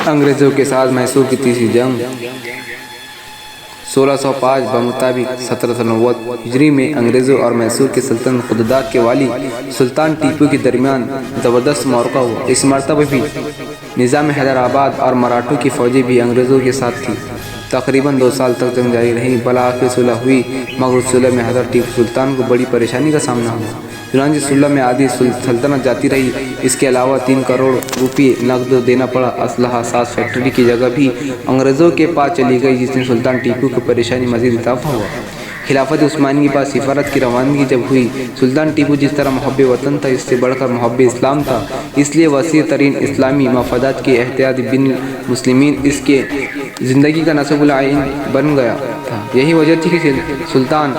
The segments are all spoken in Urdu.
انگریزوں کے ساتھ میسور کی تیسری جنگ 1605 بمطابق 1790 ہجری میں انگریزوں اور میسور کے سلطنت خداداد کے والی سلطان ٹیپو کے درمیان زبردست معرکہ ہوا۔ اس مرتبہ بھی نظام حیدرآباد اور مراٹھوں کی فوجیں بھی انگریزوں کے ساتھ تھیں۔ تقریباً 2 سال تک جنگ جاری رہی، بالآخر صلح ہوئی، مگر اس صلح میں حضرت ٹیپو سلطان کو بڑی پریشانی کا سامنا ہوا۔ چنانچہ صلح میں آدھی سلطنت جاتی رہی، اس کے علاوہ 3 کروڑ روپے نقد دینا پڑا۔ اسلحہ ساز فیکٹری کی جگہ بھی انگریزوں کے پاس چلی گئی، جس سے سلطان ٹیپو کی پریشانی مزید اضافہ ہوا۔ خلافت عثمانی کے پاس سفارت کی روانگی جب ہوئی، سلطان ٹیپو جس طرح محب وطن تھا، اس سے بڑھ کر محب اسلام تھا، اس لیے وسیع ترین اسلامی مفادات کے احتیاط بین المسلمین اس کے زندگی کا نصب العین بن گیا تھا۔ یہی وجہ تھی کہ سلطان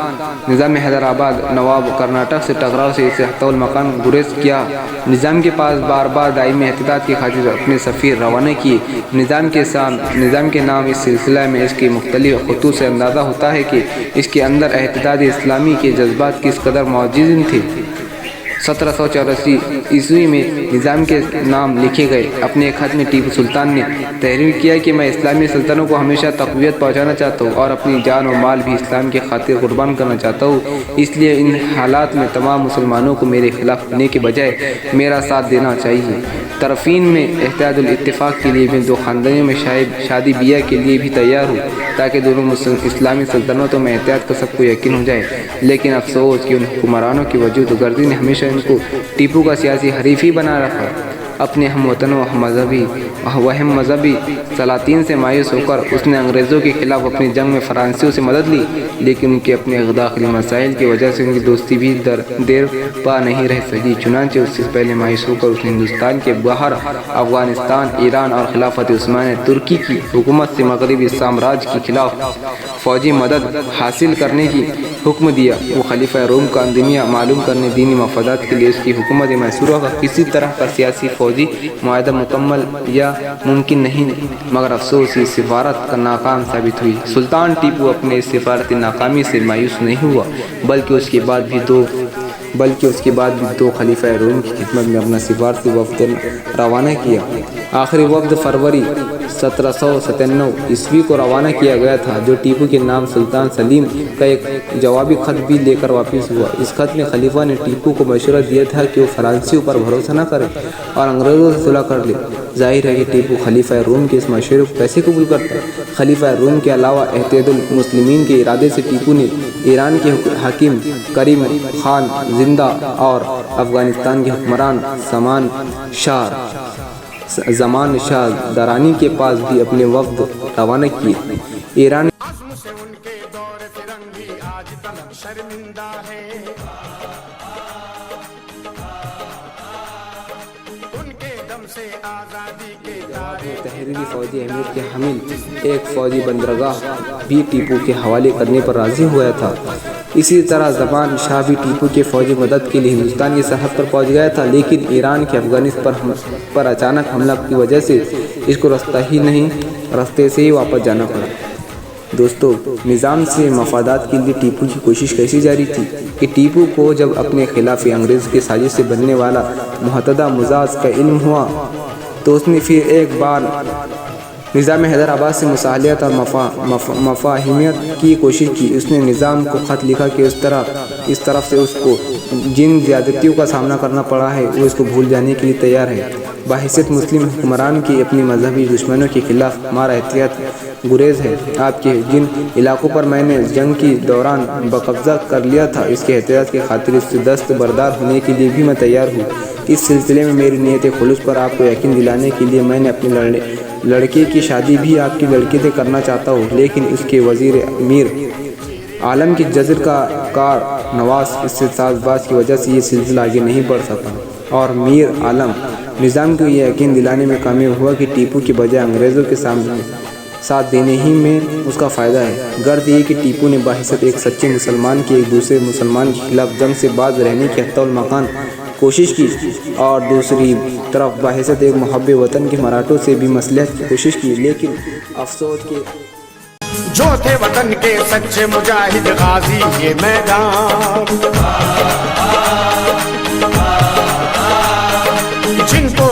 نظام حیدرآباد نواب کرناٹک سے ٹکراؤ سے اسے حتی المکان گریز کیا۔ نظام کے پاس بار بار دائمی احتیاط کی خاطر اپنے سفیر روانہ کیے۔ نظام کے نام اس سلسلہ میں اس کے مختلف خطوط سے اندازہ ہوتا ہے کہ اس کے اندر احتجاج اسلامی کے جذبات کس قدر موجود تھے۔ 1784 عیسوی میں نظام کے نام لکھے گئے اپنے ایک خط میں ٹیپو سلطان نے تحریر کیا کہ میں اسلامی سلطنتوں کو ہمیشہ تقویت پہنچانا چاہتا ہوں اور اپنی جان و مال بھی اسلام کی خاطر قربان کرنا چاہتا ہوں، اس لیے ان حالات میں تمام مسلمانوں کو میرے خلاف ہونے کے بجائے میرا ساتھ دینا چاہیے۔ طرفین میں احتیاط الاتفاق کے لیے بھی 2 خاندانوں میں شادی بیاہ کے لیے بھی تیار ہوں، تاکہ دونوں اسلامی سلطنتوں میں احتیاط کا سب کو یقین ہو جائے۔ لیکن افسوس کہ ان حکمرانوں کی وجود گردی نے ہمیشہ ان کو ٹیپو کا سیاسی حریف ہی بنا رکھا۔ اپنے ہم وطنوں و ہم مذہبی سلاطین سے مایوس ہو کر اس نے انگریزوں کے خلاف اپنی جنگ میں فرانسیوں سے مدد لی، لیکن ان کے اپنے داخلی مسائل کی وجہ سے ان کی دوستی بھی دیر پا نہیں رہ سکی۔ چنانچہ اس سے پہلے مایوس ہو کر اس نے ہندوستان کے باہر افغانستان، ایران اور خلافت عثمانیہ ترکی کی حکومت سے مغربی سامراج کے خلاف فوجی مدد حاصل کرنے کی حکم دیا۔ وہ خلیفہ روم کا اندیمیہ معلوم کرنے دینی مفادات کے لیے اس کی حکومت میسورہ کا کسی طرح کا سیاسی فوجی معاہدہ مکمل یا ممکن نہیں، مگر افسوس یہ سفارت کا ناکام ثابت ہوئی۔ سلطان ٹیپو اپنے اس سفارتی ناکامی سے مایوس نہیں ہوا، بلکہ اس کے بعد بھی 2 خلیفہ روم کی خدمت میں اپنا سفارتی وفد روانہ کیا۔ آخری وفد فروری 1797 عیسوی کو روانہ کیا گیا تھا، جو ٹیپو کے نام سلطان سلیم کا ایک جوابی خط بھی لے کر واپس ہوا۔ اس خط میں خلیفہ نے ٹیپو کو مشورہ دیا تھا کہ وہ فرانسیوں پر بھروسہ نہ کرے اور انگریزوں سے صلح کر لے۔ ظاہر ہے کہ ٹیپو خلیفہ روم کے اس مشورے کو کیسے قبول کرتا؟ خلیفہ روم کے علاوہ اتحاد المسلمین کے ارادے سے ٹیپو نے ایران کے حاکم کریم خان زندہ اور افغانستان کے حکمران زمان شاہ درانی کے پاس بھی اپنے وفد روانہ کیے۔ ایران سے ان کے دور فرنگی آج تک شرمندہ ہے، ان کے دم سے آزادی کے تحریری فوجی اہمیت کے حامل ایک فوجی بندرگاہ بھی ٹیپو کے حوالے کرنے پر راضی ہوا تھا۔ اسی طرح زمان شاہ بھی ٹیپو کے فوجی مدد کے لیے ہندوستان کی سرحد پر پہنچ گیا تھا، لیکن ایران کے افغانستان پر اچانک حملہ کی وجہ سے اس کو راستے سے ہی واپس جانا پڑا۔ دوستو، نظام سے مفادات کے لیے ٹیپو کی کوشش کیسی جاری تھی کہ ٹیپو کو جب اپنے خلاف انگریز کے سازش سے بننے والا محتدہ مزاج کا علم ہوا تو اس نے پھر ایک بار نظام حیدرآباد سے مصالحت اور مفاہمت کی کوشش کی۔ اس نے نظام کو خط لکھا کہ اس طرف سے اس کو جن زیادتیوں کا سامنا کرنا پڑا ہے وہ اس کو بھول جانے کے لیے تیار ہے۔ بحیثیت مسلم حکمران کی اپنی مذہبی دشمنوں کے خلاف ہمارا احتیاط گریز ہے۔ آپ کے جن علاقوں پر میں نے جنگ کی دوران بقبضہ کر لیا تھا، اس کے احتیاط کی خاطر اس سے دست بردار ہونے کے لیے بھی میں تیار ہوں۔ اس سلسلے میں میری نیت خلوص پر آپ کو یقین دلانے کے لیے میں نے اپنے لڑکے کی شادی بھی آپ کی لڑکی سے کرنا چاہتا ہوں، لیکن اس کے وزیر میر عالم کی جزر کا کار نواز اس سے ساز باز کی وجہ سے یہ سلسلہ آگے نہیں بڑھ سکا، اور میر عالم نظام کو یہ یقین دلانے میں کامیاب ہوا کہ ٹیپو کے بجائے انگریزوں کے ساتھ دینے ہی میں اس کا فائدہ ہے۔ غرض یہ کہ ٹیپو نے بحیثیت ایک سچے مسلمان کے ایک دوسرے مسلمان کے خلاف جنگ سے باز رہنے کی حتی المکان کوشش کی، اور دوسری طرف بحیثیت ایک محب وطن کے مراٹھوں سے بھی مصلحت کی کوشش کی، لیکن افسوس کہ جو تھے وطن کے سچے مجاہد غازی یہ میدان، جن کو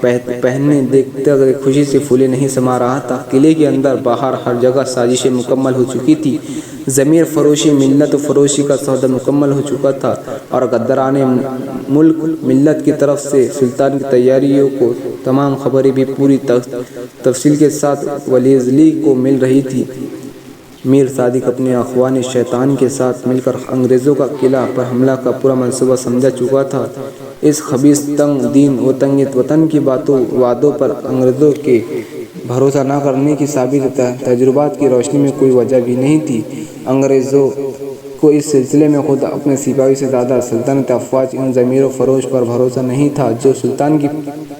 پہننے دیکھتے ہوئے خوشی سے پھولے نہیں سما رہا تھا۔ قلعے کے اندر باہر ہر جگہ سازشیں مکمل ہو چکی تھی۔ ضمیر فروشی، ملت فروشی کا سودا مکمل ہو چکا تھا اور غداران ملک ملت کی طرف سے سلطان کی تیاریوں کو تمام خبریں بھی پوری تفصیل کے ساتھ ولیزلی کو مل رہی تھی۔ میر صادق اپنے اخوان شیطان کے ساتھ مل کر انگریزوں کا قلعہ پر حملہ کا پورا منصوبہ سمجھا چکا تھا۔ اس خبیث تنگ دین و تنگ وطن کی وعدوں پر انگریزوں کے بھروسہ نہ کرنے کی ثابت تجربات کی روشنی میں کوئی وجہ بھی نہیں تھی۔ انگریزوں کو اس سلسلے میں خود اپنے سپاہیوں سے زیادہ سلطنت افواج ان ضمیر و فروش پر بھروسہ نہیں تھا جو سلطان کی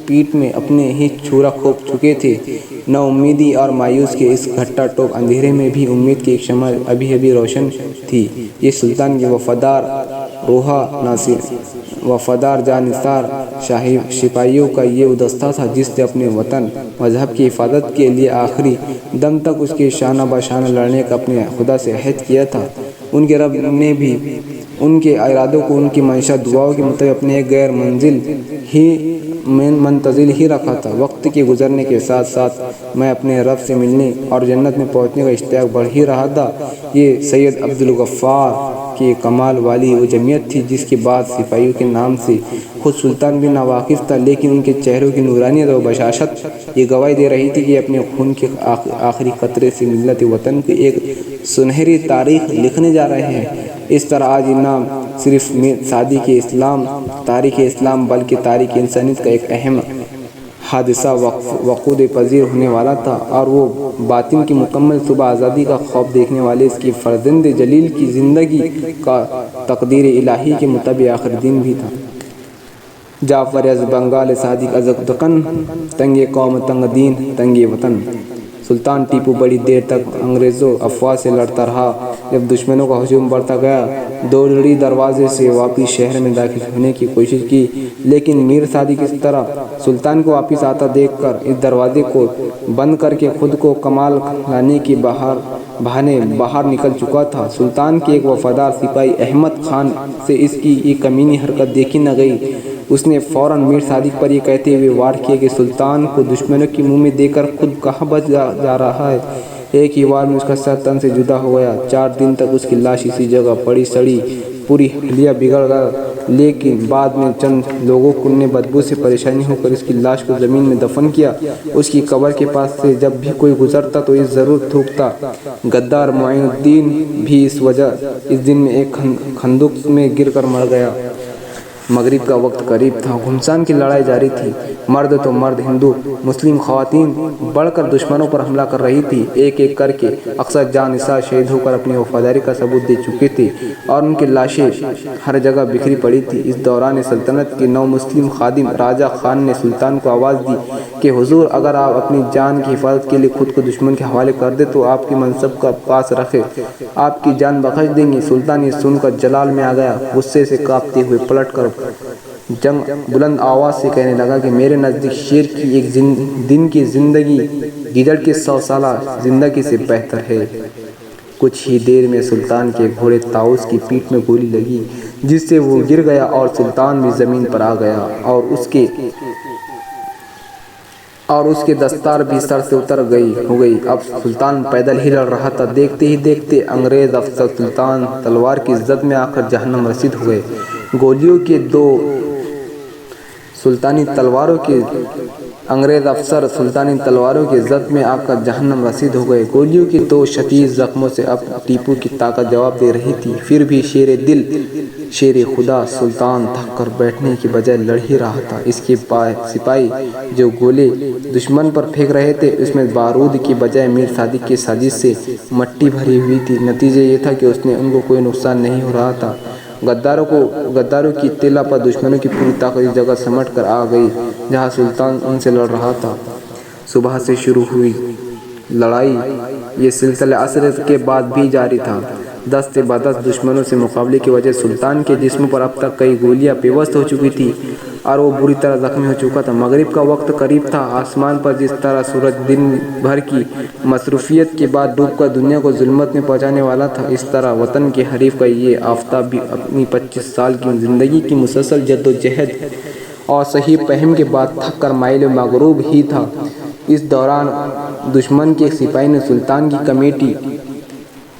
پیٹھ میں اپنے ہی چھرا کھوپ چکے تھے۔ نا امیدی اور مایوس کے اس گھٹا ٹوپ اندھیرے میں بھی امید کی ایک شمع ابھی روشن تھی۔ یہ سلطان کے وفادار جانثار سپاہیوں کا یہ دستہ تھا جس نے اپنے وطن مذہب کی حفاظت کے لیے آخری دم تک اس کے شانہ بشانہ لڑنے کا اپنے خدا سے عہد کیا تھا۔ ان کے رب نے بھی ان کے ارادوں کو ان کی منشا دعاؤں کے مطابق اپنے ایک غیر منتظر ہی رکھا تھا۔ وقت کے گزرنے کے ساتھ ساتھ میں اپنے رب سے ملنے اور جنت میں پہنچنے کا اشتیاق بڑھ ہی رہا تھا۔ یہ سید عبدالغفار کی کمال والی وہ جمعیت تھی جس کے بعد سپاہیوں کے نام سے خود سلطان بھی ناواقف تھا، لیکن ان کے چہروں کی نورانیت و بشاشت یہ گواہی دے رہی تھی کہ اپنے خون کے آخری قطرے سے ملت وطن کی ایک سنہری تاریخ لکھنے جا رہے ہیں۔ اس طرح آج یہ نام صرف صادق اسلام تاریخ اسلام بلکہ تاریخ انسانیت کا ایک اہم حادثہ وقوع پذیر ہونے والا تھا، اور وہ باطن کی مکمل صبح آزادی کا خواب دیکھنے والے اس کی فرزند جلیل کی زندگی کا تقدیر الہی کے مطابق آخری دن بھی تھا۔ جعفر از بنگال صادق از دکن، تنگ قوم تنگ دین تنگ وطن۔ سلطان ٹیپو بڑی دیر تک انگریزوں افواج سے لڑتا رہا۔ جب دشمنوں کا ہجوم بڑھتا گیا، دوڑی دروازے سے واپس شہر میں داخل ہونے کی کوشش کی، لیکن میر صادق اس طرح سلطان کو واپس آتا دیکھ کر اس دروازے کو بند کر کے خود کو کمال لانے کی بہانے باہر نکل چکا تھا۔ سلطان کے ایک وفادار سپاہی احمد خان سے اس کی یہ کمینی حرکت دیکھی نہ گئی۔ اس نے فوراً میر صادق پر یہ کہتے ہوئے وار کیا کہ سلطان کو دشمنوں کے منہ میں دے کر خود کہاں بچ جا رہا ہے۔ ایک ہی وار میں اس کا سر تن سے جدا ہو گیا۔ 4 دن تک اس کی لاش اسی جگہ پڑی سڑی، پوری حلیہ بگڑ گیا، لیکن بعد میں چند لوگوں نے بدبو سے پریشانی ہو کر اس کی لاش کو زمین میں دفن کیا۔ اس کی قبر کے پاس سے جب بھی کوئی گزرتا تو یہ ضرور تھوکتا، غدار معین الدین بھی اس دن میں ایک خندق میں گر کر مر گیا۔ مغرب کا وقت قریب تھا، گھمسان کی لڑائی جاری تھی۔ مرد تو مرد، ہندو مسلم خواتین بڑھ کر دشمنوں پر حملہ کر رہی تھی۔ ایک ایک کر کے اکثر جانثار شہید ہو کر اپنی وفاداری کا ثبوت دے چکے تھے اور ان کی لاشیں ہر جگہ بکھری پڑی تھی۔ اس دوران سلطنت کے نو مسلم خادم راجہ خان نے سلطان کو آواز دی کہ حضور، اگر آپ اپنی جان کی حفاظت کے لیے خود کو دشمن کے حوالے کر دے تو آپ کے منصب کا پاس رکھے، آپ کی جان بخش دیں گے۔ سلطان یہ سن کر جلال میں آ گیا، غصے سے کانپتے ہوئے پلٹ کر جنگ بلند آواز سے کہنے لگا کہ میرے نزدیک شیر کی ایک دن کی زندگی گیدڑ کی 100 سالہ زندگی سے بہتر ہے۔ کچھ ہی دیر میں سلطان کے گھوڑے طاؤس کی پیٹھ میں گولی لگی جس سے وہ گر گیا اور سلطان بھی زمین پر آ گیا اور اس کے دستار بھی سر سے اتر ہو گئی۔ اب سلطان پیدل ہی لڑ رہا تھا۔ دیکھتے ہی دیکھتے انگریز افسر سلطان تلوار کی زد میں آ کر جہنم رسید ہو گئے۔ گولیوں کے 2 سلطانی تلواروں کے انگریز افسر سلطانی تلواروں کی زد میں آ کر جہنم رسید ہو گئے۔ گولیوں کے 2 شدید زخموں سے اب ٹیپو کی طاقت جواب دے رہی تھی، پھر بھی شیر دل شیر خدا سلطان تھک کر بیٹھنے کی بجائے لڑ ہی رہا تھا۔ اس کے سپاہی جو گولے دشمن پر پھینک رہے تھے اس میں بارود کی بجائے میر صادق کی سازش سے مٹی بھری ہوئی تھی۔ نتیجہ یہ تھا کہ ان کو کوئی نقصان نہیں ہو رہا تھا۔ غداروں کی اطلاع پر دشمنوں کی پوری طاقت اس جگہ سمٹ کر آ گئی جہاں سلطان ان سے لڑ رہا تھا۔ صبح سے شروع ہوئی لڑائی یہ سلسلہ عصر کے بعد بھی جاری تھا۔ دست بدست دشمنوں سے مقابلے کی وجہ سلطان کے جسم پر اب تک کئی گولیاں پیوست ہو چکی تھی اور وہ بری طرح زخمی ہو چکا تھا۔ مغرب کا وقت قریب تھا۔ آسمان پر جس طرح سورج دن بھر کی مصروفیت کے بعد ڈوب کر دنیا کو ظلمت میں پہنچانے والا تھا، اس طرح وطن کے حریف کا یہ آفتاب بھی اپنی 25 سال کی زندگی کی مسلسل جد و جہد اور صحیح فہم کے بعد تھک کر مائل مغروب ہی تھا۔ اس دوران دشمن کے ایک سپاہی نے سلطان کی کمیٹی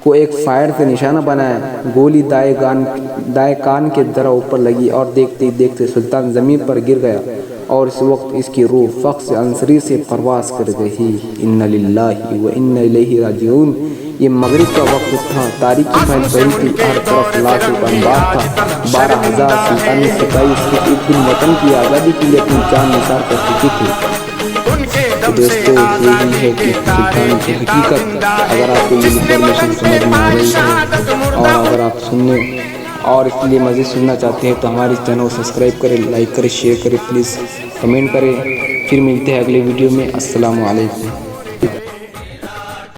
کو ایک فائر سے نشانہ بنایا۔ گولی دائیں کان کے ذرا اوپر لگی اور دیکھتے ہی دیکھتے سلطان زمین پر گر گیا اور اس وقت اس کی روح فقس عنصری سے پرواز کر گئی۔ انا للہ و انا الیہ راجعون۔ یہ مغرب کا وقت تھا، تاریکی پھیل رہی تھی، ہر طرف لاشوں کا انبار تھا۔ 12,000 سلطانی سپاہی صرف ایک دن وطن کی آزادی کے لیے اپنی جان نثار کر چکے تھے۔ تو دوستو یہی ہے کہ سلطان کی حقیقت۔ اگر آپ کو یہ انفارمیشن سمجھ میں آ رہی ہے اور اگر آپ سننے اور اس لیے مزید سننا چاہتے ہیں تو ہمارے چینل کو سبسکرائب کریں، لائک کریں، شیئر کریں، پلیز کمنٹ کریں۔ پھر ملتے ہیں اگلے ویڈیو میں۔ السلام علیکم۔